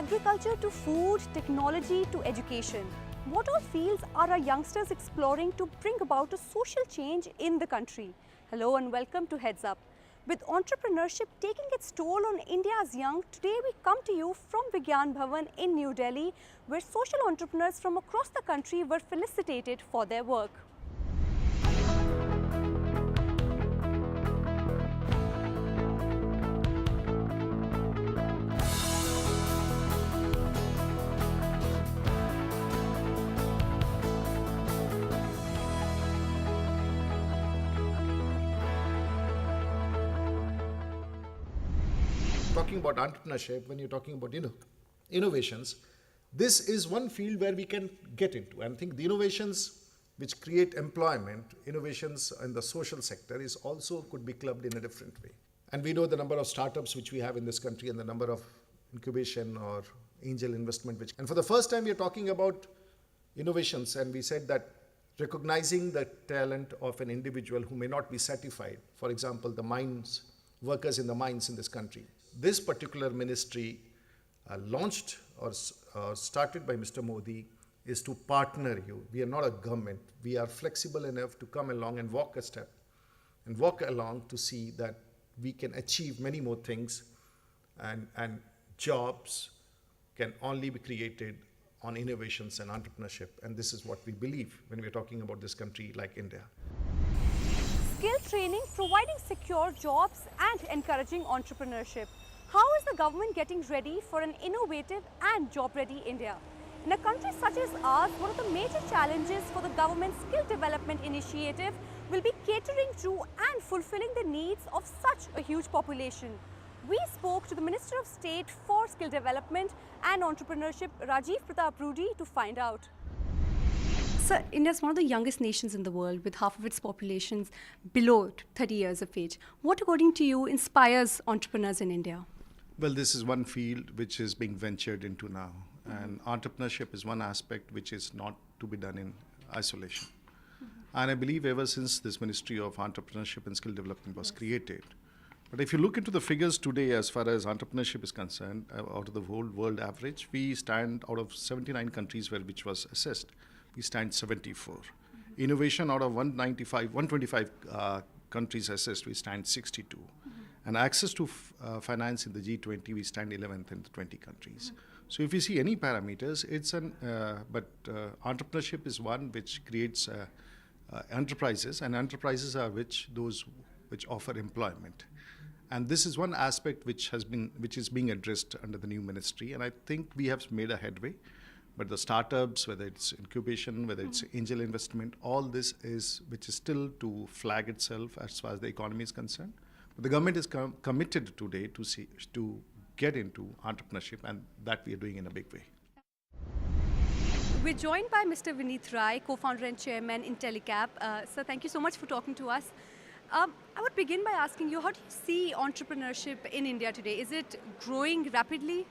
agriculture to food, technology to education. What all fields are our youngsters exploring to bring about a social change in the country? Hello and welcome to Heads Up. With entrepreneurship taking its toll on India's young, today we come to you from Vigyan Bhavan in New Delhi, where social entrepreneurs from across the country were felicitated for their work. Talking about entrepreneurship, when you're talking about innovations, this is one field where we can get into. And I think the innovations which create employment, innovations in the social sector is also could be clubbed in a different way. And we know the number of startups which we have in this country and the number of incubation or angel investment. And for the first time, we are talking about innovations, and we said that recognizing the talent of an individual who may not be certified, for example, the mines, workers in the mines in this country. This particular ministry launched or started by Mr. Modi is to partner you. We are not a government. We are flexible enough to come along and walk a step and walk along to see that we can achieve many more things, and jobs can only be created on innovations and entrepreneurship. And this is what we believe when we're talking about this country like India. Skill training, providing secure jobs and encouraging entrepreneurship. How is the government getting ready for an innovative and job-ready India? In a country such as ours, one of the major challenges for the government's skill development initiative will be catering to and fulfilling the needs of such a huge population. We spoke to the Minister of State for Skill Development and Entrepreneurship, Rajiv Pratap Rudy, to find out. Sir, India is one of the youngest nations in the world, with half of its population below 30 years of age. What, according to you, inspires entrepreneurs in India? Well, this is one field which is being ventured into now. And entrepreneurship is one aspect which is not to be done in isolation. And I believe ever since this Ministry of Entrepreneurship and Skill Development was created. But if you look into the figures today as far as entrepreneurship is concerned, out of the whole world average, we stand out of 79 countries which was assessed. We stand 74. Innovation out of 125 countries assessed, we stand 62. And access to finance in the G20, we stand 11th in the 20 countries. So if you see any parameters, it's entrepreneurship is one which creates enterprises, and enterprises are those which offer employment. And this is one aspect which is being addressed under the new ministry, and I think we have made a headway. But the startups, whether it's incubation, whether it's angel investment, all this which is still to flag itself as far as the economy is concerned. But the government is committed today to get into entrepreneurship, and that we are doing in a big way. We're joined by Mr. Vineet Rai, co-founder and chairman in Telecap. Sir, thank you so much for talking to us. I would begin by asking you, how do you see entrepreneurship in India today? Is it growing rapidly?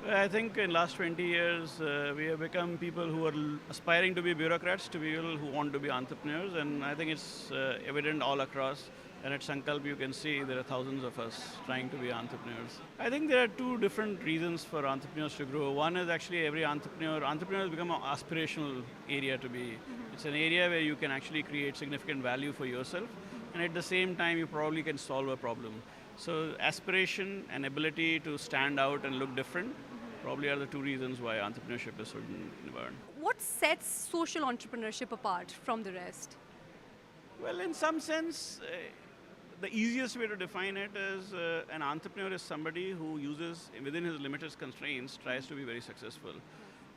I think in last 20 years, we have become people who are aspiring to be bureaucrats, to people who want to be entrepreneurs, and I think it's evident all across. And at Sankalp, you can see there are thousands of us trying to be entrepreneurs. I think there are two different reasons for entrepreneurs to grow. One is actually every entrepreneur has become an aspirational area to be. It's an area where you can actually create significant value for yourself, and at the same time, you probably can solve a problem. So aspiration and ability to stand out and look different probably are the two reasons why entrepreneurship is so important. What sets social entrepreneurship apart from the rest? Well, in some sense, the easiest way to define it is an entrepreneur is somebody who uses, within his limited constraints, tries to be very successful.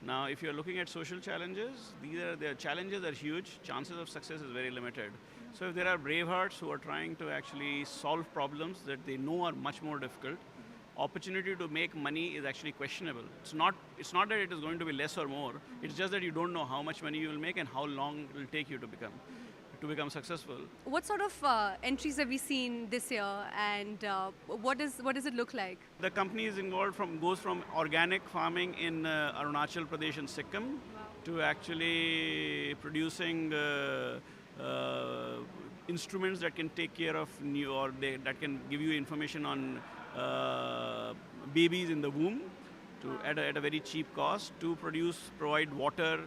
Now, if you're looking at social challenges, their challenges are huge, chances of success is very limited. So if there are brave hearts who are trying to actually solve problems that they know are much more difficult, opportunity to make money is actually questionable. It's not that it is going to be less or more, it's just that you don't know how much money you will make and how long it will take you to become successful. What sort of entries have we seen this year, and what does it look like? The company is involved goes from organic farming in Arunachal Pradesh and Sikkim to actually producing instruments that can take care of that can give you information on babies in the womb, to at a very cheap cost to provide water,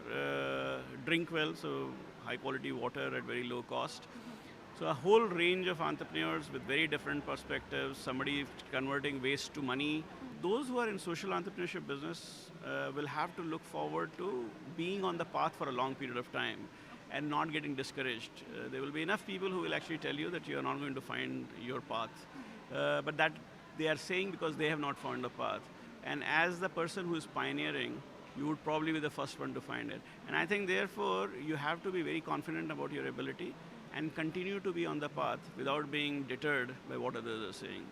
drink well, so high quality water at very low cost. So a whole range of entrepreneurs with very different perspectives, somebody converting waste to money. Those who are in social entrepreneurship business will have to look forward to being on the path for a long period of time and not getting discouraged. There will be enough people who will actually tell you that you are not going to find your path. But that they are saying because they have not found a path. And as the person who is pioneering, you would probably be the first one to find it. And I think therefore you have to be very confident about your ability and continue to be on the path without being deterred by what others are saying.